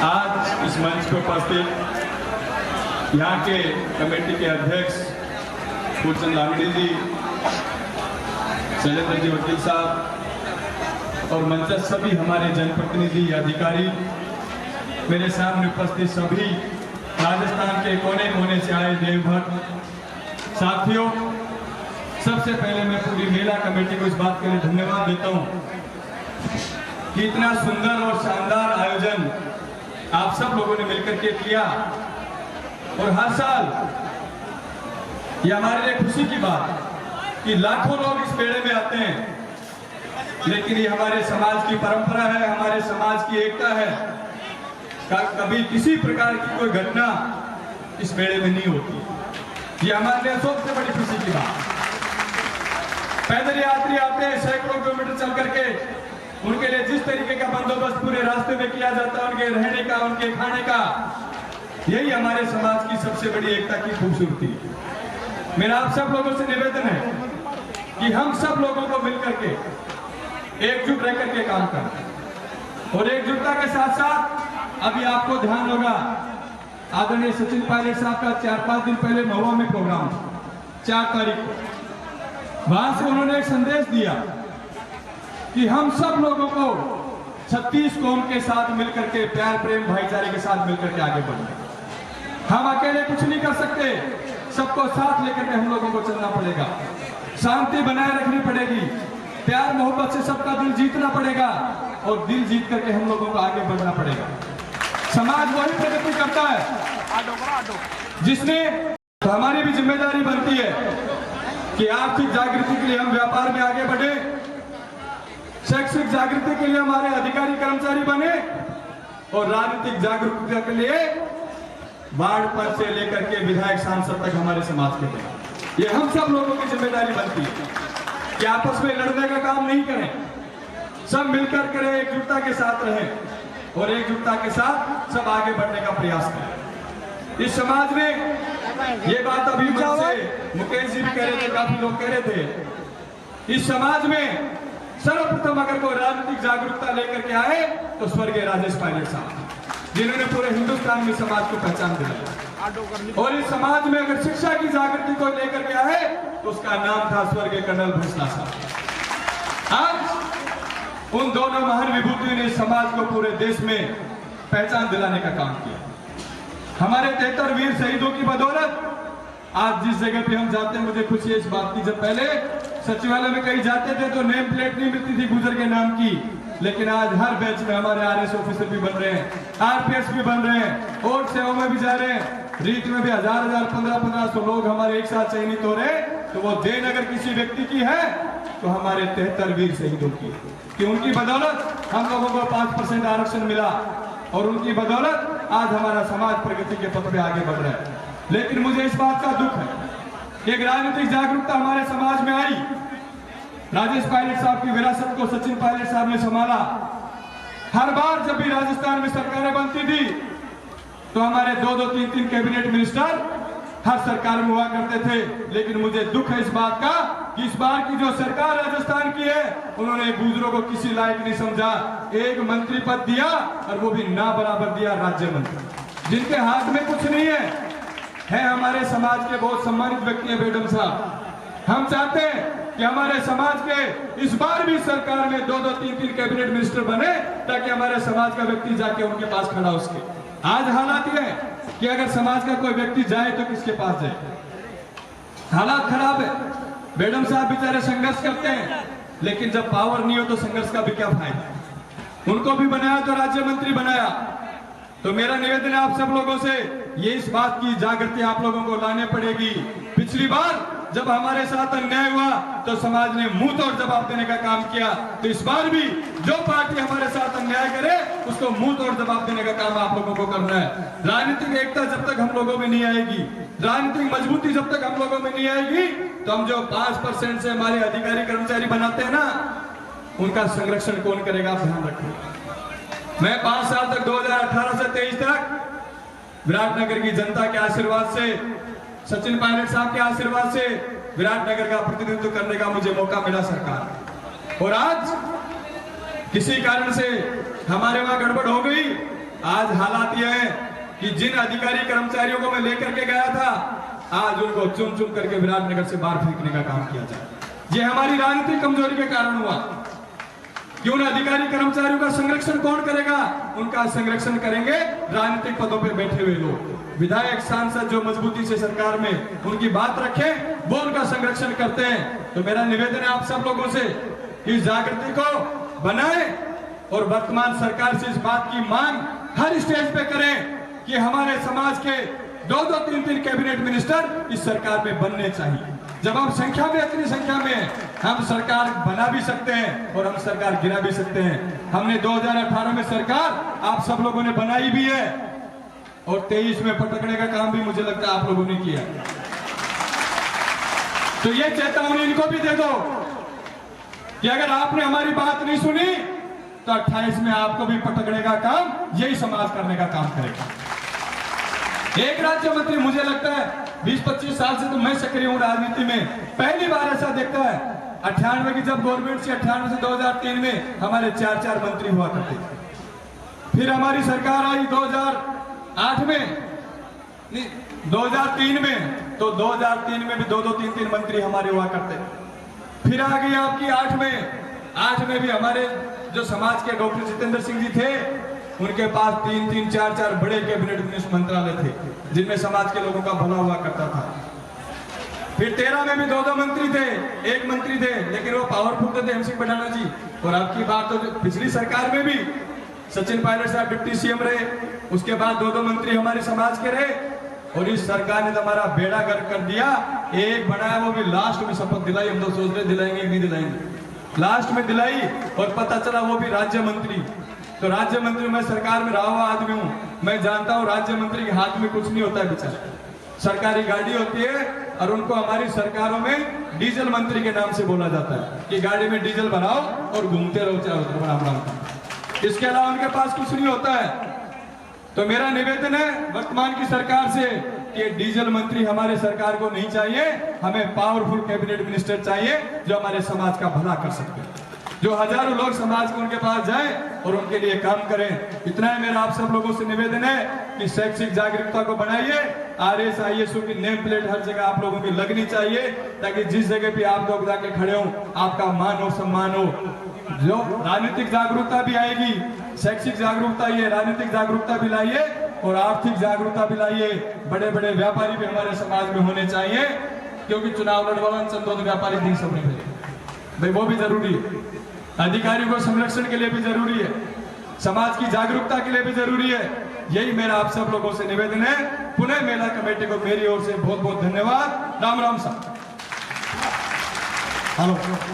आज इस मंच पर उपस्थित यहाँ के कमेटी के अध्यक्ष फूलचंद लांगड़ी जी, शैलेंद्र जी वकील साहब और मंच सभी हमारे जनप्रतिनिधि अधिकारी, मेरे सामने उपस्थित सभी राजस्थान के कोने कोने से आए देवभक्त साथियों, सबसे पहले मैं पूरी मेला कमेटी को इस बात के लिए धन्यवाद देता हूं कि इतना सुंदर और शानदार आयोजन आप सब लोगों ने मिलकर के किया। और हर साल ये हमारे लिए खुशी की बात कि लाखों लोग इस मेले में आते हैं, लेकिन ये हमारे समाज की परंपरा है, हमारे समाज की एकता है। कभी किसी प्रकार की कोई घटना इस मेले में नहीं होती। ये हमारे लिए सबसे बड़ी खुशी की बात। पैदल यात्री आते हैं सैकड़ों किलोमीटर चल करके, उनके लिए जिस तरीके का बंदोबस्त पूरे रास्ते में किया जाता है, उनके रहने का, उनके खाने का, यही हमारे समाज की सबसे बड़ी एकता की खूबसूरती। मेरा आप सब लोगों से निवेदन है कि हम सब लोगों को मिलकर के एकजुट रह करके काम करें। और एकजुटता के साथ साथ अभी आपको ध्यान होगा, आदरणीय सचिन पायलट साहब का 4-5 दिन पहले महुआ में प्रोग्राम, 4 तारीख को, वहां से उन्होंने एक संदेश दिया कि हम सब लोगों को 36 कौम के साथ मिलकर के प्यार प्रेम भाईचारे के साथ मिलकर के आगे बढ़ना। हम अकेले कुछ नहीं कर सकते, सबको साथ लेकर के हम लोगों को चलना पड़ेगा, शांति बनाए रखनी पड़ेगी, प्यार मोहब्बत से सबका दिल जीतना पड़ेगा और दिल जीत करके हम लोगों को आगे बढ़ना पड़ेगा। समाज वही प्रगति करता है जिसने, तो हमारी भी जिम्मेदारी बनती है कि आर्थिक जागृति के लिए हम व्यापार में आगे बढ़े, शैक्षिक जागृति के लिए हमारे अधिकारी कर्मचारी बने और राजनीतिक जागरूकता के लिए वार्ड पद से लेकर के विधायक सांसद तक हमारे समाज के लिए ये हम सब लोगों की जिम्मेदारी बनती है कि आपस में लड़ने का काम नहीं करें, सब मिलकर करें, एकजुटता के साथ रहें और एकजुटता के साथ सब आगे बढ़ने का प्रयास करें। इस समाज में ये बात अभी मुझसे मुकेश जी भी कह रहे थे, काफी लोग कह रहे थे, इस समाज में सर्वप्रथम अगर कोई राजनीतिक जागरूकता लेकर के आए तो स्वर्गीय राजेश पायलट साहब, जिन्होंने पूरे हिंदुस्तान में समाज को पहचान दिलाई। और इस समाज में अगर शिक्षा की जागृति को लेकर के आए तो उसका नाम था स्वर्गीय कर्नल भोसला साहब। आज उन दोनों महान विभूतियों ने समाज को पूरे देश में पहचान दिलाने का काम किया। हमारे 73 वीर शहीदों की बदौलत आज जिस जगह पे हम जाते हैं, मुझे खुशी है इस बात की, जब पहले सचिवालय में कहीं जाते थे तो नेम प्लेट नहीं मिलती थी गुजर के नाम की, लेकिन आज हर बैच में हमारे आरएस ऑफिसर भी बन रहे हैं, आरपीएस भी बन रहे हैं, और सेवा में भी जा रहे हैं। रीत में भी 1000-1000, 1500 लोग हमारे एक साथ चयनित हो रहे हैं। तो वो देन अगर किसी व्यक्ति की है तो हमारे 73 वीर शहीदों की, कि उनकी बदौलत हम लोगों को 5% आरक्षण मिला और उनकी बदौलत आज हमारा समाज प्रगति के पथ पे आगे बढ़ रहा है। लेकिन मुझे इस बात का दुख है कि एक राजनीतिक जागरूकता हमारे समाज में आई, राजेश पायलट साहब की विरासत को सचिन पायलट साहब ने संभाला। हर बार जब भी राजस्थान में सरकारें बनती थी तो हमारे 2-2, 3-3 कैबिनेट मिनिस्टर हर सरकार में हुआ करते थे। लेकिन मुझे दुख है इस बात का कि इस बार की जो सरकार राजस्थान की है, उन्होंने गुजरों को किसी लायक नहीं समझा। एक मंत्री पद दिया और वो भी ना बराबर दिया, राज्य मंत्री, जिनके हाथ में कुछ नहीं है हमारे समाज के बहुत सम्मानित व्यक्ति हैं बेगम साहब। हम चाहते हैं कि हमारे समाज के इस बार भी सरकार में 2-2, 3-3 कैबिनेट मिनिस्टर बने, ताकि हमारे समाज का व्यक्ति जाके उनके पास खड़ा हो सके। आज हालात ये है कि अगर समाज का कोई व्यक्ति जाए तो किसके पास जाए, हालात खराब है। मैडम साहब बेचारे संघर्ष करते हैं, लेकिन जब पावर नहीं हो तो संघर्ष का भी क्या फायदा। उनको भी बनाया तो राज्य मंत्री बनाया। तो मेरा निवेदन है आप सब लोगों से, ये इस बात की जागृति आप लोगों को लाने पड़ेगी। पिछली बार जब हमारे साथ अन्याय हुआ तो समाज ने मुंह तोड़ जवाब देने का काम किया, तो इस बार भी जो पार्टी हमारे साथ अन्याय करे उसको मुंह तोड़ जवाब देने का काम आप लोगों को करना है। राजनीतिक एकता जब तक हम लोगों में नहीं आएगी, राजनीतिक मजबूती जब तक हम लोगों में नहीं आएगी, तो हम जो 5% से हमारे अधिकारी कर्मचारी बनाते हैं ना, उनका संरक्षण कौन करेगा, आप ध्यान रखिए। मैं 5 साल तक 2018 से 23 तक विराटनगर की जनता के आशीर्वाद से, सचिन पायलट साहब के आशीर्वाद से विराटनगर का प्रतिनिधित्व करने का मुझे मौका मिला सरकार। और आज किसी कारण से हमारे वहां गड़बड़ हो गई आज हालात ये है कि जिन अधिकारी कर्मचारियों को मैं लेकर के गया था, आज उनको चुन चुन करके विराटनगर से बाहर फेंकने का काम किया जाए। ये हमारी राजनीतिक कमजोरी के कारण हुआ कि उन अधिकारी कर्मचारियों का संरक्षण कौन करेगा? उनका संरक्षण करेंगे राजनीतिक पदों पे बैठे हुए लोग। विधायक सांसद जो मजबूती से सरकार में उनकी बात रखें, वो उनका संरक्षण करते हैं। तो मेरा निवेदन है आप सब लोगों से कि जागृति को बनाए और वर्तमान सरकार से इस बात की मांग हर स्टेज पे करें कि हमारे समाज के 2-2, 3-3 कैबिनेट मिनिस्टर इस सरकार में बनने चाहिए। जब हम संख्या में इतनी संख्या में हम सरकार बना भी सकते हैं और हम सरकार गिरा भी सकते हैं। हमने 2018 में सरकार आप सब लोगों ने बनाई भी है और 23 में पटकने का काम भी मुझे लगता है आप लोगों ने किया। तो ये चेतावनी इनको भी दे दो कि अगर आपने हमारी बात नहीं सुनी तो 28 में आपको भी पटकने का काम यही समाज करने का काम करेगा। एक राज्य मंत्री, मुझे लगता है 20-25 साल से तो मैं सक्रिय हूं राजनीति में, पहली बार ऐसा देखता है 98 की जब गवर्नमेंट से 98 से 2003 में हमारे 4-4 मंत्री हुआ करते थे। फिर हमारी सरकार आई 2008 में, नहीं 2003 में, तो 2003 में भी 2-2, 3-3 मंत्री हमारे हुआ करते। फिर आ गई आपकी 8 में भी हमारे जो समाज के डॉक्टर जितेंद्र सिंह जी थे, उनके पास 3-3, 4-4 बड़े कैबिनेट मिनिस्टर मंत्रालय थे जिनमें समाज के लोगों का भला हुआ करता था। फिर 13 में भी 2-2 मंत्री थे, 1 मंत्री थे, लेकिन वो पावरफुल थे MC पठाना जी। और आपकी बात तो पिछली सरकार में भी सचिन पायलट साहब डिप्टी CM रहे, उसके बाद 2-2 मंत्री हमारे समाज के रहे। और इस सरकार ने तो हमारा बेड़ा गर्क कर दिया। एक बनाया वो भी लास्ट में शपथ दिलाई, हम तो सोच रहे दिलाएंगे कि नहीं दिलाएंगे, लास्ट में दिलाई और पता चला वो भी राज्य मंत्री। तो राज्य मंत्री, मैं सरकार में रहा हुआ आदमी हूं, मैं जानता हूं राज्य मंत्री के हाथ में कुछ नहीं होता है बेचारा, सरकारी गाड़ी होती है और उनको हमारी सरकारों में डीजल मंत्री के नाम से बोला जाता है कि गाड़ी में डीजल भराओ और घूमते रहो चारों तरफ राम। इसके अलावा उनके पास कुछ नहीं होता है। तो मेरा निवेदन है वर्तमान की सरकार से कि डीजल मंत्री हमारे सरकार को नहीं चाहिए, हमें पावरफुल कैबिनेट मिनिस्टर चाहिए जो हमारे समाज का भला कर सकते हैं, जो हजारों लोग समाज के उनके पास जाएं और उनके लिए काम करें। इतना है मेरा आप सब लोगों से निवेदन है कि शैक्षिक जागरूकता को बढ़ाइए। RS IAS की नेम प्लेट हर जगह आप लोगों की लगनी चाहिए, ताकि जिस जगह भी आप लोग जाके खड़े हो आपका मान हो, सम्मान हो। जो राजनीतिक जागरूकता भी आएगी, शैक्षिक जागरूकता ये, राजनीतिक जागरूकता भी लाइए और आर्थिक जागरूकता भी लाइए। बड़े बड़े व्यापारी भी हमारे समाज में होने चाहिए, क्योंकि चुनाव लड़वान संतोष व्यापारी नहीं सब नहीं भाई, वो भी जरूरी है। अधिकारियों को संरक्षण के लिए भी जरूरी है, समाज की जागरूकता के लिए भी जरूरी है। यही मेरा आप सब लोगों से निवेदन है। पुणे मेला कमेटी को मेरी ओर से बहुत बहुत धन्यवाद। राम राम साहब। हेलो।